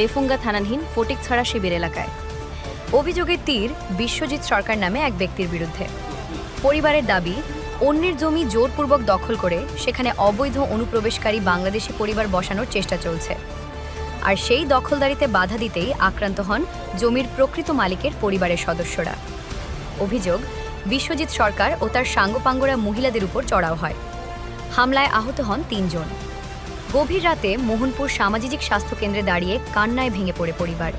লেফুঙ্গা থানাধীন ফটিকছড়া শিবির এলাকায়। অভিযোগের তীর বিশ্বজিৎ সরকার নামে এক ব্যক্তির বিরুদ্ধে। পরিবারের দাবি, অন্যের জমি জোরপূর্বক দখল করে সেখানে অবৈধ অনুপ্রবেশকারী বাংলাদেশি পরিবার বসানোর চেষ্টা চলছে। আর সেই দখলদারিতে বাধা দিতেই আক্রান্ত হন জমির প্রকৃত মালিকের পরিবারের সদস্যরা। অভিযোগ, বিশ্বজিৎ সরকার ও তার সাঙ্গপাঙ্গরা মহিলাদের উপর চড়াও হয়। হামলায় আহত হন ৩ জন। গভীর রাতে মোহনপুর সামাজিক স্বাস্থ্যকেন্দ্রে দাঁড়িয়ে কান্নায় ভেঙে পড়ে পরিবার।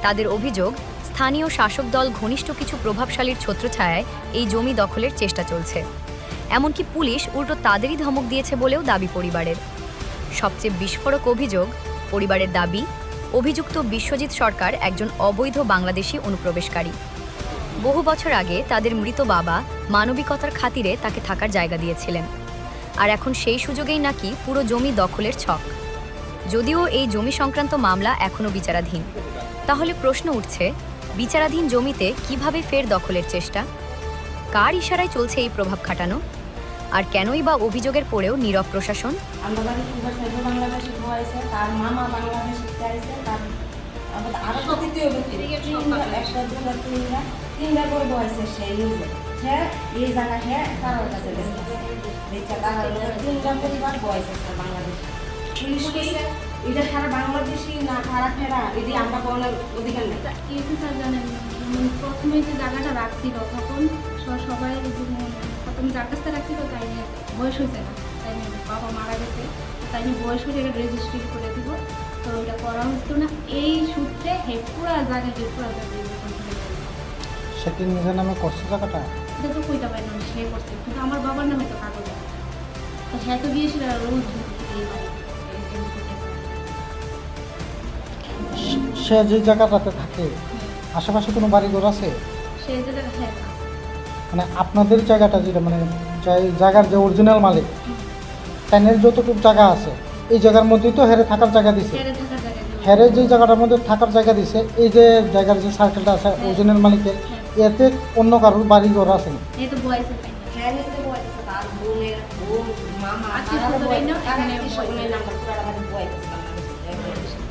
তাদের অভিযোগ, স্থানীয় শাসক দল ঘনিষ্ঠ কিছু প্রভাবশালীর ছত্রছায়ায় এই জমি দখলের চেষ্টা চলছে। এমনকি পুলিশ উল্টো তাদেরই ধমক দিয়েছে বলেও দাবি পরিবারের। সবচেয়ে বিস্ফোরক অভিযোগ, পরিবারের দাবি, অভিযুক্ত বিশ্বজিৎ সরকার একজন অবৈধ বাংলাদেশি অনুপ্রবেশকারী। বহু বছর আগে তাদের মৃত বাবা মানবিকতার খাতিরে তাকে থাকার জায়গা দিয়েছিলেন। আর এখন সেই সুযোগেই নাকি পুরো জমি দখলের ছক। যদিও এই জমি সংক্রান্ত মামলা এখনও বিচারাধীন, তাহলে প্রশ্ন উঠছে, বিচারাধীন জমিতে কিভাবে ফের দখলের চেষ্টা? কার ইশারায় চলছে এই প্রভাব খাটানো? আর কেনই বা অভিযোগের পরেও নীরব প্রশাসন? এটা সারা বাংলাদেশি না খারাপ ফেরা এটি আমরা কোনো অধিকার নেই। কিছু স্যার জানেন, প্রথমে যে জায়গাটা রাখছিল তখন সবাই প্রথম যার কাছটা রাখছিল তাই নিয়ে বয়স হয়েছে না, তাই নিয়ে বাবা মারা গেছে, তাই নিয়ে বয়স হয়ে এটা রেজিস্ট্রি করে দিব। তো এটা করা হতো না, এই সূত্রে পুরা জায়গায় সে কি নিজের নামে করছে জায়গাটা? এটা তো কইতে পারি না সে করছে, কিন্তু আমার বাবার নামে তো কাগজ আছে। তো সে তো গিয়েছিল রোজ সে যে জায়গাটাতে থাকে আশেপাশে কোনো বাড়িঘর আছে? সেই জায়গাটা হ্যাঁ মানে আপনাদের জায়গাটা যেটা মানে জায়গার যে অরিজিনাল মালিক তাইনের যতটুকু জায়গা আছে এই জায়গার মধ্যেই তো হেরে থাকার জায়গা দিছে। হেরে যে জায়গাটার মধ্যে থাকার জায়গা দিছে, এই যে জায়গার যে সার্কেলটা আছে অরিজিনাল মালিকের, এতে অন্য কারোর বাড়িঘর আছে না? এই তো বয়সে তার বোনের বোন মামা তারা নাম্বার পুরা আমাদের বয়